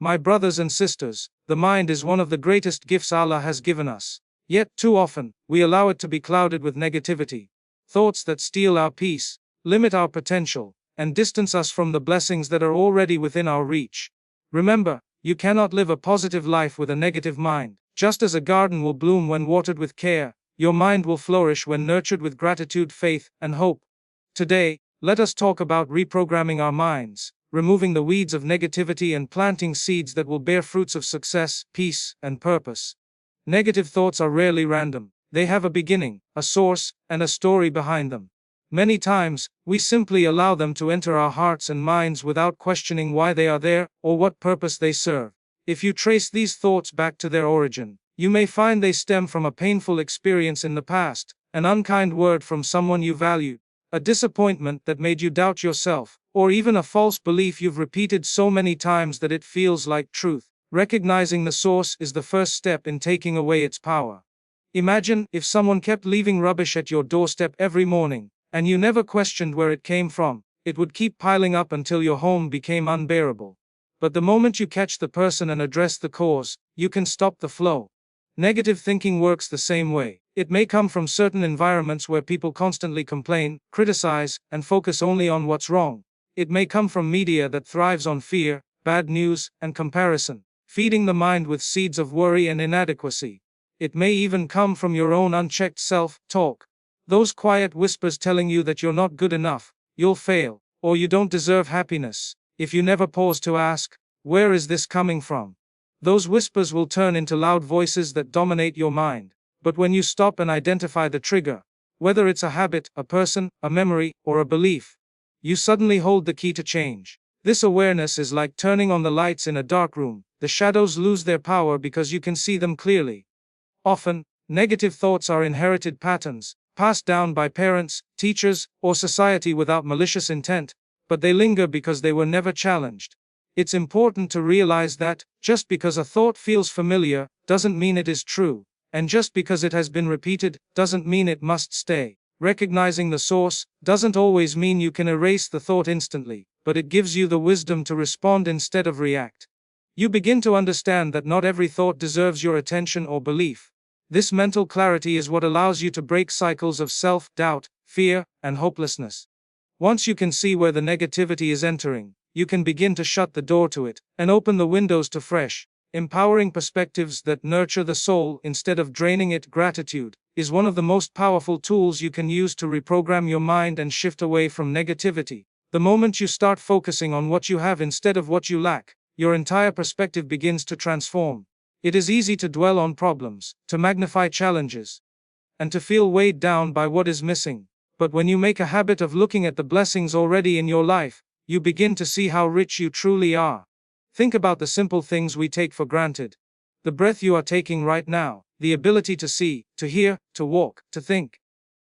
My brothers and sisters, the mind is one of the greatest gifts Allah has given us. Yet, too often, we allow it to be clouded with negativity. Thoughts that steal our peace, limit our potential, and distance us from the blessings that are already within our reach. Remember, you cannot live a positive life with a negative mind. Just as a garden will bloom when watered with care, your mind will flourish when nurtured with gratitude, faith, and hope. Today, let us talk about reprogramming our minds, removing the weeds of negativity and planting seeds that will bear fruits of success, peace, and purpose. Negative thoughts are rarely random. They have a beginning, a source, and a story behind them. Many times, we simply allow them to enter our hearts and minds without questioning why they are there or what purpose they serve. If you trace these thoughts back to their origin, you may find they stem from a painful experience in the past, an unkind word from someone you valued, a disappointment that made you doubt yourself, or even a false belief you've repeated so many times that it feels like truth. Recognizing the source is the first step in taking away its power. Imagine if someone kept leaving rubbish at your doorstep every morning, and you never questioned where it came from. It would keep piling up until your home became unbearable. But the moment you catch the person and address the cause, you can stop the flow. Negative thinking works the same way. It may come from certain environments where people constantly complain, criticize, and focus only on what's wrong. It may come from media that thrives on fear, bad news, and comparison, feeding the mind with seeds of worry and inadequacy. It may even come from your own unchecked self-talk. Those quiet whispers telling you that you're not good enough, you'll fail, or you don't deserve happiness. If you never pause to ask, where is this coming from? Those whispers will turn into loud voices that dominate your mind. But when you stop and identify the trigger, whether it's a habit, a person, a memory, or a belief, you suddenly hold the key to change. This awareness is like turning on the lights in a dark room. The shadows lose their power because you can see them clearly. Often, negative thoughts are inherited patterns, passed down by parents, teachers, or society without malicious intent, but they linger because they were never challenged. It's important to realize that, just because a thought feels familiar, doesn't mean it is true, and just because it has been repeated, doesn't mean it must stay. Recognizing the source doesn't always mean you can erase the thought instantly, but it gives you the wisdom to respond instead of react. You begin to understand that not every thought deserves your attention or belief. This mental clarity is what allows you to break cycles of self-doubt, fear, and hopelessness. Once you can see where the negativity is entering, you can begin to shut the door to it and open the windows to fresh, empowering perspectives that nurture the soul instead of draining it. Gratitude is one of the most powerful tools you can use to reprogram your mind and shift away from negativity. The moment you start focusing on what you have instead of what you lack, your entire perspective begins to transform. It is easy to dwell on problems, to magnify challenges, and to feel weighed down by what is missing. But when you make a habit of looking at the blessings already in your life, you begin to see how rich you truly are. Think about the simple things we take for granted. The breath you are taking right now, the ability to see, to hear, to walk, to think.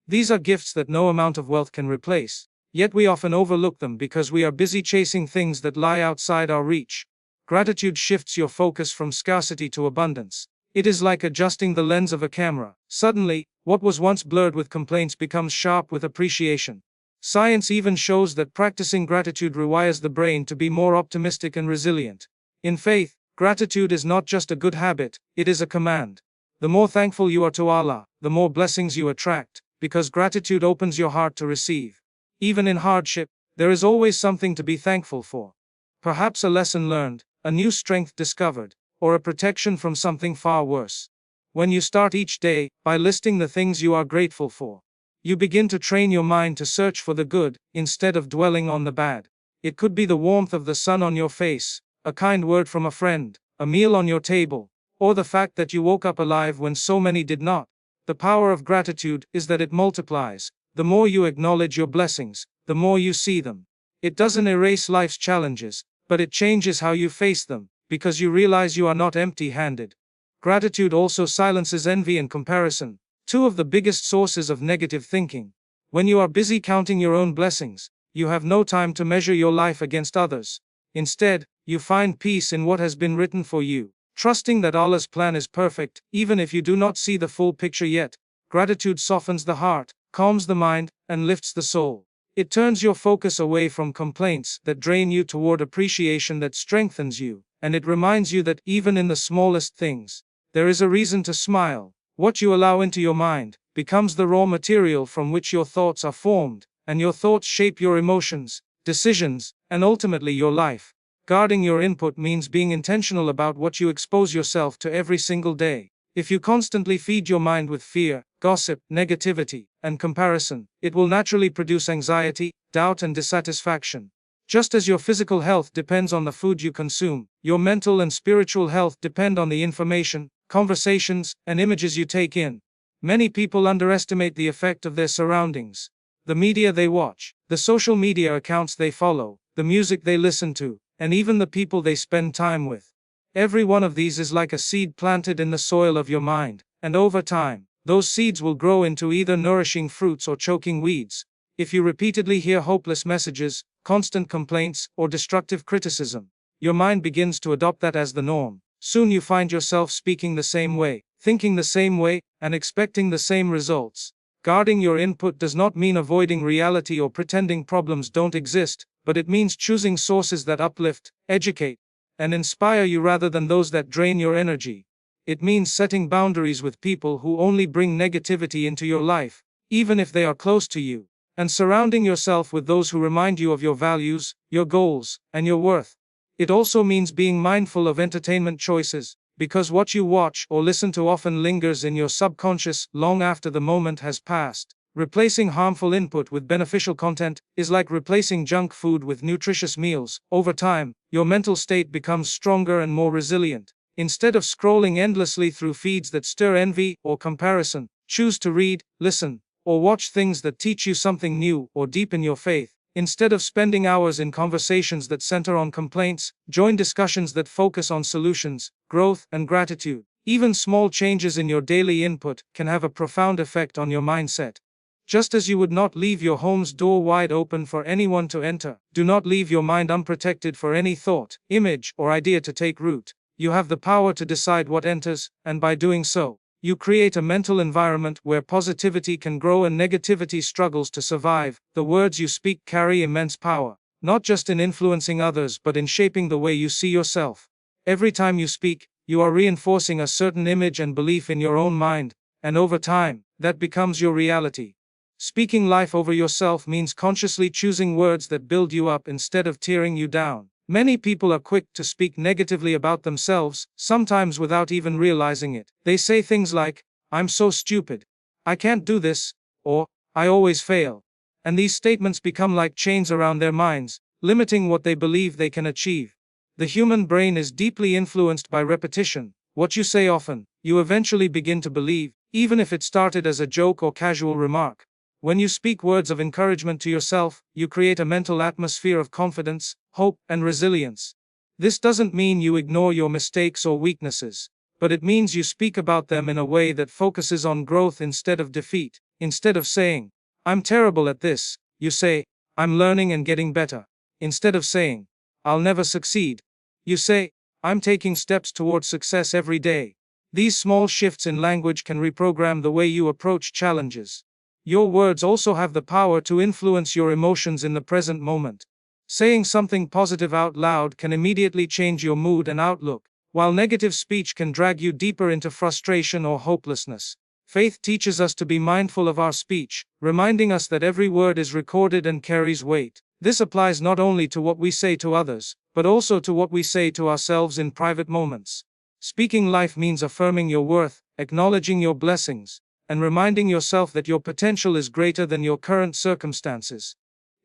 These are gifts that no amount of wealth can replace. Yet we often overlook them because we are busy chasing things that lie outside our reach. Gratitude shifts your focus from scarcity to abundance. It is like adjusting the lens of a camera. Suddenly, what was once blurred with complaints becomes sharp with appreciation. Science even shows that practicing gratitude rewires the brain to be more optimistic and resilient. In faith, gratitude is not just a good habit, it is a command. The more thankful you are to Allah, the more blessings you attract, because gratitude opens your heart to receive. Even in hardship, there is always something to be thankful for. Perhaps a lesson learned, a new strength discovered, or a protection from something far worse. When you start each day by listing the things you are grateful for, you begin to train your mind to search for the good, instead of dwelling on the bad. It could be the warmth of the sun on your face, a kind word from a friend, a meal on your table, or the fact that you woke up alive when so many did not. The power of gratitude is that it multiplies. The more you acknowledge your blessings, the more you see them. It doesn't erase life's challenges, but it changes how you face them, because you realize you are not empty-handed. Gratitude also silences envy and comparison, two of the biggest sources of negative thinking. When you are busy counting your own blessings, you have no time to measure your life against others. Instead, you find peace in what has been written for you, trusting that Allah's plan is perfect, even if you do not see the full picture yet. Gratitude softens the heart, calms the mind, and lifts the soul. It turns your focus away from complaints that drain you toward appreciation that strengthens you. and it reminds you that even in the smallest things, there is a reason to smile. What you allow into your mind becomes the raw material from which your thoughts are formed, and your thoughts shape your emotions, decisions, and ultimately your life. Guarding your input means being intentional about what you expose yourself to every single day. If you constantly feed your mind with fear, gossip, negativity, and comparison, it will naturally produce anxiety, doubt, and dissatisfaction. Just as your physical health depends on the food you consume, your mental and spiritual health depend on the information, conversations, and images you take in. Many people underestimate the effect of their surroundings. The media they watch, the social media accounts they follow, the music they listen to, and even the people they spend time with. Every one of these is like a seed planted in the soil of your mind, and over time, those seeds will grow into either nourishing fruits or choking weeds. If you repeatedly hear hopeless messages, constant complaints, or destructive criticism, your mind begins to adopt that as the norm. Soon you find yourself speaking the same way, thinking the same way, and expecting the same results. Guarding your input does not mean avoiding reality or pretending problems don't exist, but it means choosing sources that uplift, educate, and inspire you rather than those that drain your energy. It means setting boundaries with people who only bring negativity into your life, even if they are close to you, and surrounding yourself with those who remind you of your values, your goals, and your worth. It also means being mindful of entertainment choices, because what you watch or listen to often lingers in your subconscious long after the moment has passed. Replacing harmful input with beneficial content is like replacing junk food with nutritious meals. Over time, your mental state becomes stronger and more resilient. Instead of scrolling endlessly through feeds that stir envy or comparison, choose to read, listen, or watch things that teach you something new or deepen your faith. Instead of spending hours in conversations that center on complaints, join discussions that focus on solutions, growth, and gratitude. Even small changes in your daily input can have a profound effect on your mindset. Just as you would not leave your home's door wide open for anyone to enter, do not leave your mind unprotected for any thought, image, or idea to take root. You have the power to decide what enters, and by doing so, you create a mental environment where positivity can grow and negativity struggles to survive. The words you speak carry immense power, not just in influencing others but in shaping the way you see yourself. Every time you speak, you are reinforcing a certain image and belief in your own mind, and over time, that becomes your reality. Speaking life over yourself means consciously choosing words that build you up instead of tearing you down. Many people are quick to speak negatively about themselves, sometimes without even realizing it. They say things like, "I'm so stupid," "I can't do this," or "I always fail." And these statements become like chains around their minds, limiting what they believe they can achieve. The human brain is deeply influenced by repetition. What you say often, you eventually begin to believe, even if it started as a joke or casual remark. When you speak words of encouragement to yourself, you create a mental atmosphere of confidence, hope, and resilience. This doesn't mean you ignore your mistakes or weaknesses, but it means you speak about them in a way that focuses on growth instead of defeat. Instead of saying, "I'm terrible at this," you say, "I'm learning and getting better." Instead of saying, "I'll never succeed," you say, "I'm taking steps towards success every day." These small shifts in language can reprogram the way you approach challenges. Your words also have the power to influence your emotions in the present moment. Saying something positive out loud can immediately change your mood and outlook, while negative speech can drag you deeper into frustration or hopelessness. Faith teaches us to be mindful of our speech, reminding us that every word is recorded and carries weight. This applies not only to what we say to others, but also to what we say to ourselves in private moments. Speaking life means affirming your worth, acknowledging your blessings, and reminding yourself that your potential is greater than your current circumstances.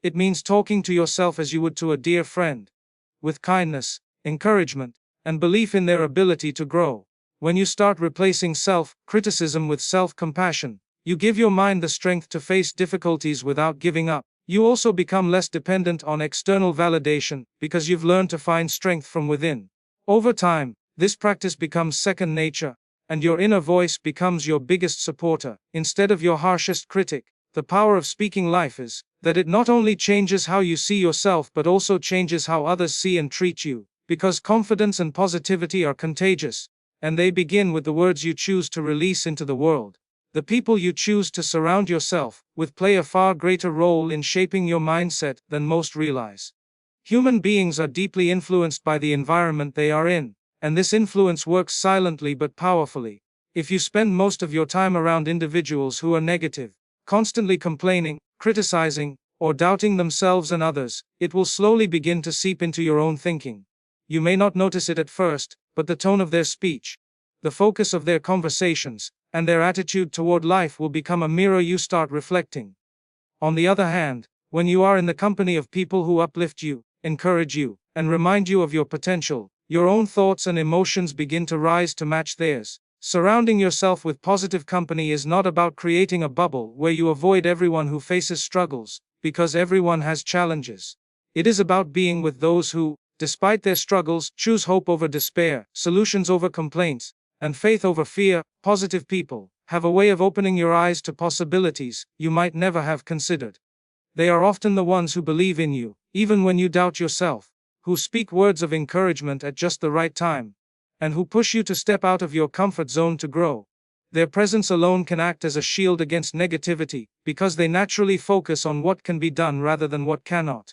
It means talking to yourself as you would to a dear friend, with kindness, encouragement, and belief in their ability to grow. When you start replacing self-criticism with self-compassion, you give your mind the strength to face difficulties without giving up. You also become less dependent on external validation, because you've learned to find strength from within. Over time, this practice becomes second nature, and your inner voice becomes your biggest supporter, instead of your harshest critic. The power of speaking life is that it not only changes how you see yourself but also changes how others see and treat you, because confidence and positivity are contagious, and they begin with the words you choose to release into the world. The people you choose to surround yourself with play a far greater role in shaping your mindset than most realize. Human beings are deeply influenced by the environment they are in, and this influence works silently but powerfully. If you spend most of your time around individuals who are negative, constantly complaining, criticizing, or doubting themselves and others, it will slowly begin to seep into your own thinking. You may not notice it at first, but the tone of their speech, the focus of their conversations, and their attitude toward life will become a mirror you start reflecting. On the other hand, when you are in the company of people who uplift you, encourage you, and remind you of your potential, your own thoughts and emotions begin to rise to match theirs. Surrounding yourself with positive company is not about creating a bubble where you avoid everyone who faces struggles, because everyone has challenges. It is about being with those who, despite their struggles, choose hope over despair, solutions over complaints, and faith over fear. Positive people have a way of opening your eyes to possibilities you might never have considered. They are often the ones who believe in you, even when you doubt yourself, who speak words of encouragement at just the right time, and who push you to step out of your comfort zone to grow. Their presence alone can act as a shield against negativity, because they naturally focus on what can be done rather than what cannot.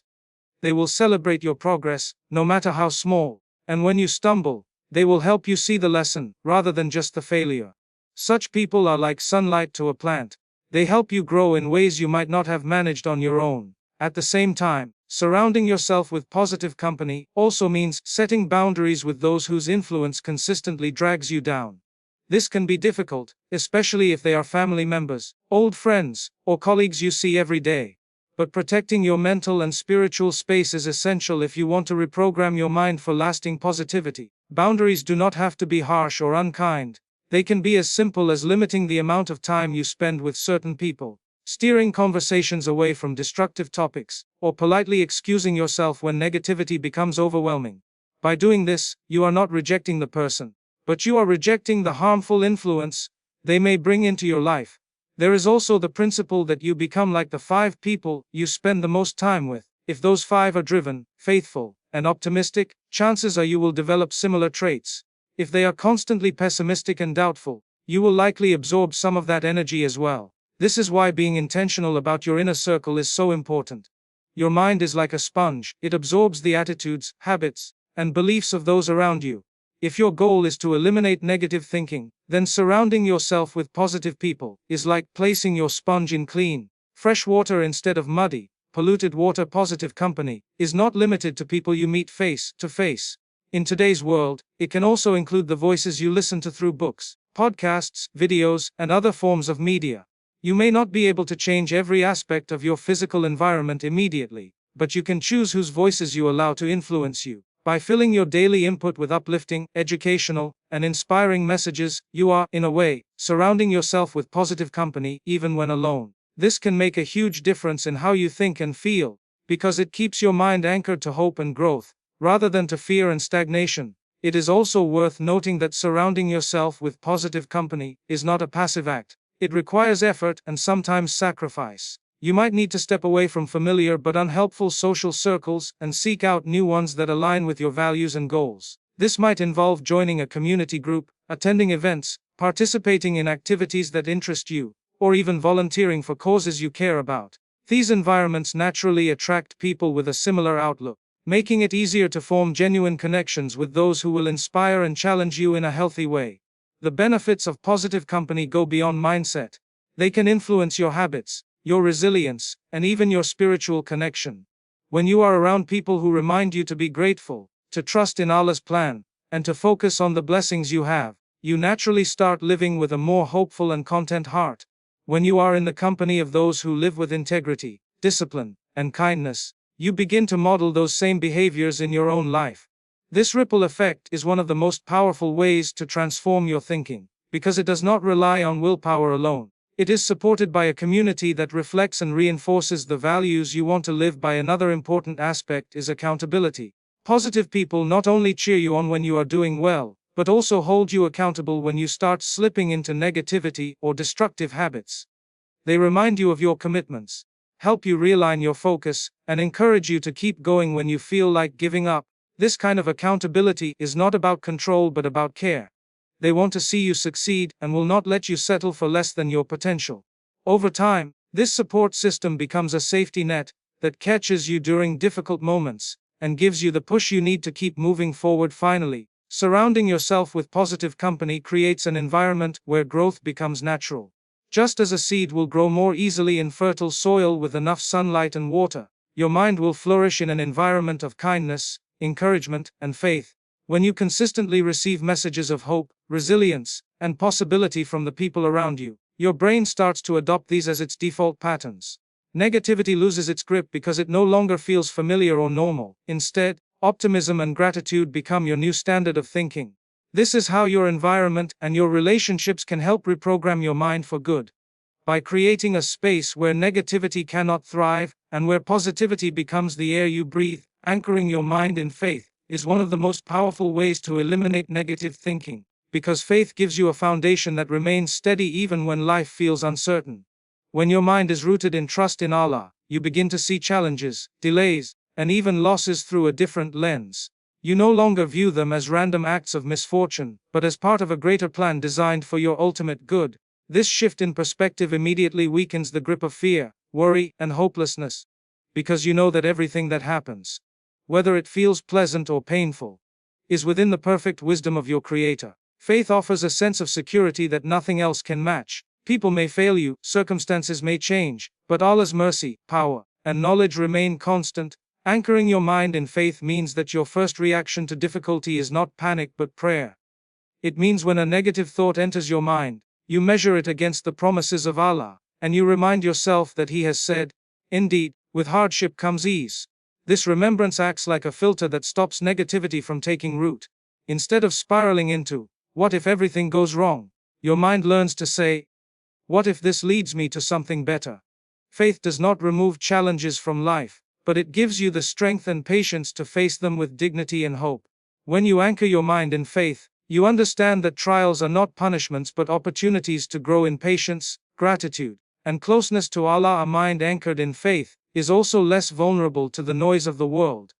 They will celebrate your progress, no matter how small, and when you stumble, they will help you see the lesson, rather than just the failure. Such people are like sunlight to a plant. They help you grow in ways you might not have managed on your own. At the same time, surrounding yourself with positive company also means setting boundaries with those whose influence consistently drags you down. This can be difficult, especially if they are family members, old friends, or colleagues you see every day. But protecting your mental and spiritual space is essential if you want to reprogram your mind for lasting positivity. Boundaries do not have to be harsh or unkind. They can be as simple as limiting the amount of time you spend with certain people, steering conversations away from destructive topics, or politely excusing yourself when negativity becomes overwhelming. By doing this, you are not rejecting the person, but you are rejecting the harmful influence they may bring into your life. There is also the principle that you become like the 5 people you spend the most time with. If those 5 are driven, faithful, and optimistic, chances are you will develop similar traits. If they are constantly pessimistic and doubtful, you will likely absorb some of that energy as well. This is why being intentional about your inner circle is so important. Your mind is like a sponge, it absorbs the attitudes, habits, and beliefs of those around you. If your goal is to eliminate negative thinking, then surrounding yourself with positive people is like placing your sponge in clean, fresh water instead of muddy, polluted water. Positive company is not limited to people you meet face to face. In today's world, it can also include the voices you listen to through books, podcasts, videos, and other forms of media. You may not be able to change every aspect of your physical environment immediately, but you can choose whose voices you allow to influence you. By filling your daily input with uplifting, educational, and inspiring messages, you are, in a way, surrounding yourself with positive company, even when alone. This can make a huge difference in how you think and feel, because it keeps your mind anchored to hope and growth, rather than to fear and stagnation. It is also worth noting that surrounding yourself with positive company is not a passive act. It requires effort and sometimes sacrifice. You might need to step away from familiar but unhelpful social circles and seek out new ones that align with your values and goals. This might involve joining a community group, attending events, participating in activities that interest you, or even volunteering for causes you care about. These environments naturally attract people with a similar outlook, making it easier to form genuine connections with those who will inspire and challenge you in a healthy way. The benefits of positive company go beyond mindset. They can influence your habits, your resilience, and even your spiritual connection. When you are around people who remind you to be grateful, to trust in Allah's plan, and to focus on the blessings you have, you naturally start living with a more hopeful and content heart. When you are in the company of those who live with integrity, discipline, and kindness, you begin to model those same behaviors in your own life. This ripple effect is one of the most powerful ways to transform your thinking, because it does not rely on willpower alone. It is supported by a community that reflects and reinforces the values you want to live by. Another important aspect is accountability. Positive people not only cheer you on when you are doing well, but also hold you accountable when you start slipping into negativity or destructive habits. They remind you of your commitments, help you realign your focus, and encourage you to keep going when you feel like giving up. This kind of accountability is not about control but about care. They want to see you succeed and will not let you settle for less than your potential. Over time, this support system becomes a safety net that catches you during difficult moments and gives you the push you need to keep moving forward. Finally, surrounding yourself with positive company creates an environment where growth becomes natural. Just as a seed will grow more easily in fertile soil with enough sunlight and water, your mind will flourish in an environment of kindness, encouragement, and faith. When you consistently receive messages of hope, resilience, and possibility from the people around you, your brain starts to adopt these as its default patterns. Negativity loses its grip because it no longer feels familiar or normal. Instead, optimism and gratitude become your new standard of thinking. This is how your environment and your relationships can help reprogram your mind for good. By creating a space where negativity cannot thrive, and where positivity becomes the air you breathe, anchoring your mind in faith is one of the most powerful ways to eliminate negative thinking, because faith gives you a foundation that remains steady even when life feels uncertain. When your mind is rooted in trust in Allah, you begin to see challenges, delays, and even losses through a different lens. You no longer view them as random acts of misfortune, but as part of a greater plan designed for your ultimate good. This shift in perspective immediately weakens the grip of fear, worry, and hopelessness, because you know that everything that happens, whether it feels pleasant or painful, is within the perfect wisdom of your Creator. Faith offers a sense of security that nothing else can match. People may fail you, circumstances may change, but Allah's mercy, power, and knowledge remain constant. Anchoring your mind in faith means that your first reaction to difficulty is not panic but prayer. It means when a negative thought enters your mind, you measure it against the promises of Allah, and you remind yourself that He has said, "Indeed, with hardship comes ease." This remembrance acts like a filter that stops negativity from taking root. Instead of spiraling into, "What if everything goes wrong?" your mind learns to say, "What if this leads me to something better?" Faith does not remove challenges from life, but it gives you the strength and patience to face them with dignity and hope. When you anchor your mind in faith, you understand that trials are not punishments but opportunities to grow in patience, gratitude, and closeness to Allah. A mind anchored in faith is also less vulnerable to the noise of the world.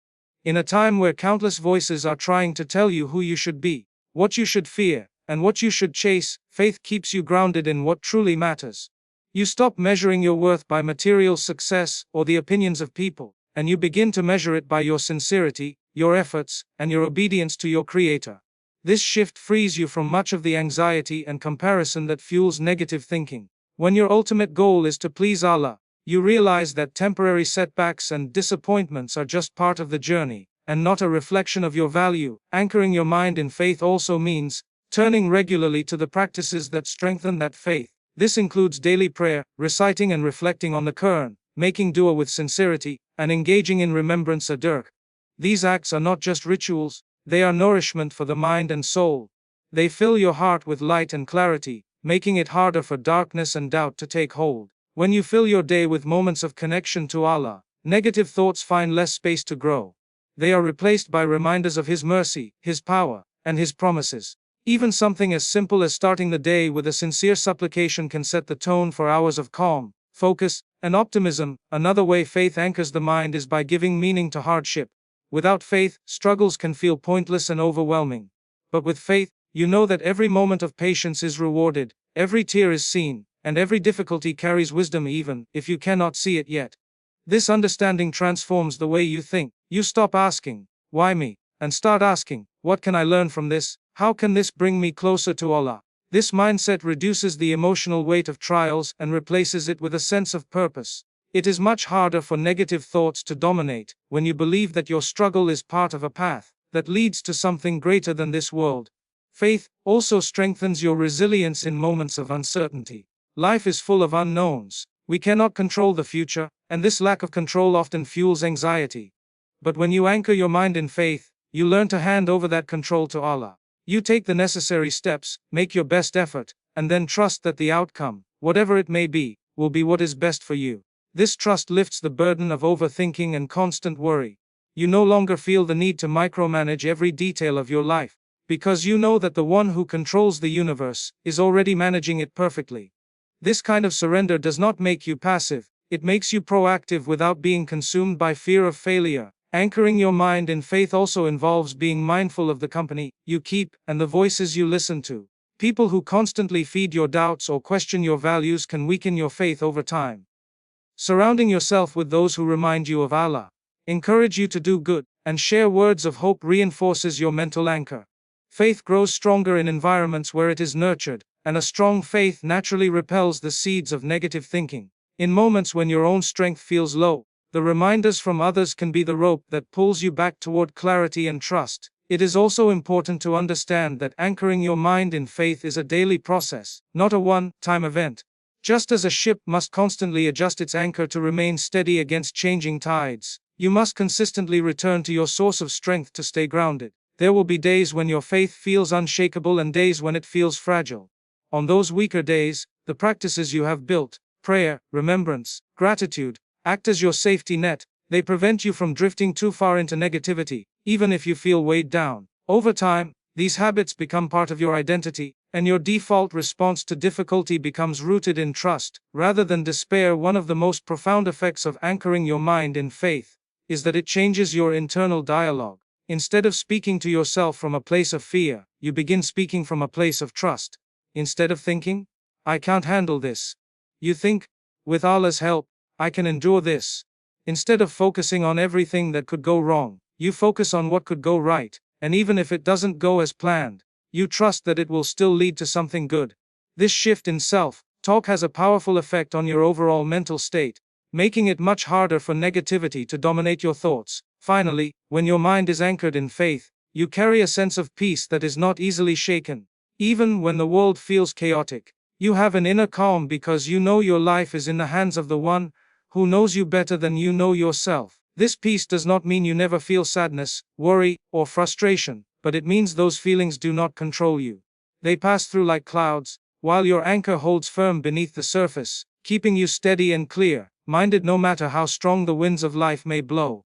In a time where countless voices are trying to tell you who you should be, what you should fear, and what you should chase, faith keeps you grounded in what truly matters. You stop measuring your worth by material success or the opinions of people, and you begin to measure it by your sincerity, your efforts, and your obedience to your Creator. This shift frees you from much of the anxiety and comparison that fuels negative thinking. When your ultimate goal is to please Allah, you realize that temporary setbacks and disappointments are just part of the journey, and not a reflection of your value. Anchoring your mind in faith also means turning regularly to the practices that strengthen that faith. This includes daily prayer, reciting and reflecting on the Qur'an, making dua with sincerity, and engaging in remembrance a dirk. These acts are not just rituals, they are nourishment for the mind and soul. They fill your heart with light and clarity, making it harder for darkness and doubt to take hold. When you fill your day with moments of connection to Allah, negative thoughts find less space to grow. They are replaced by reminders of His mercy, His power, and His promises. Even something as simple as starting the day with a sincere supplication can set the tone for hours of calm, focus, and optimism. Another way faith anchors the mind is by giving meaning to hardship. Without faith, struggles can feel pointless and overwhelming. But with faith, you know that every moment of patience is rewarded, every tear is seen, and every difficulty carries wisdom even if you cannot see it yet. This understanding transforms the way you think. You stop asking, "Why me?" and start asking, "What can I learn from this? How can this bring me closer to Allah?" This mindset reduces the emotional weight of trials and replaces it with a sense of purpose. It is much harder for negative thoughts to dominate when you believe that your struggle is part of a path that leads to something greater than this world. Faith also strengthens your resilience in moments of uncertainty. Life is full of unknowns. We cannot control the future, and this lack of control often fuels anxiety. But when you anchor your mind in faith, you learn to hand over that control to Allah. You take the necessary steps, make your best effort, and then trust that the outcome, whatever it may be, will be what is best for you. This trust lifts the burden of overthinking and constant worry. You no longer feel the need to micromanage every detail of your life, because you know that the one who controls the universe is already managing it perfectly. This kind of surrender does not make you passive, it makes you proactive without being consumed by fear of failure. Anchoring your mind in faith also involves being mindful of the company you keep and the voices you listen to. People who constantly feed your doubts or question your values can weaken your faith over time. Surrounding yourself with those who remind you of Allah, encourage you to do good, and share words of hope reinforces your mental anchor. Faith grows stronger in environments where it is nurtured, and a strong faith naturally repels the seeds of negative thinking. In moments when your own strength feels low, the reminders from others can be the rope that pulls you back toward clarity and trust. It is also important to understand that anchoring your mind in faith is a daily process, not a one-time event. Just as a ship must constantly adjust its anchor to remain steady against changing tides, you must consistently return to your source of strength to stay grounded. There will be days when your faith feels unshakable and days when it feels fragile. On those weaker days, the practices you have built, prayer, remembrance, gratitude, act as your safety net. They prevent you from drifting too far into negativity, even if you feel weighed down. Over time, these habits become part of your identity, and your default response to difficulty becomes rooted in trust, rather than despair. One of the most profound effects of anchoring your mind in faith is that it changes your internal dialogue. Instead of speaking to yourself from a place of fear, you begin speaking from a place of trust. Instead of thinking, "I can't handle this," you think, "With Allah's help, I can endure this." Instead of focusing on everything that could go wrong, you focus on what could go right, and even if it doesn't go as planned, you trust that it will still lead to something good. This shift in self-talk has a powerful effect on your overall mental state, making it much harder for negativity to dominate your thoughts. Finally, when your mind is anchored in faith, you carry a sense of peace that is not easily shaken. Even when the world feels chaotic, you have an inner calm because you know your life is in the hands of the one who knows you better than you know yourself. This peace does not mean you never feel sadness, worry, or frustration, but it means those feelings do not control you. They pass through like clouds, while your anchor holds firm beneath the surface, keeping you steady and clear-minded no matter how strong the winds of life may blow.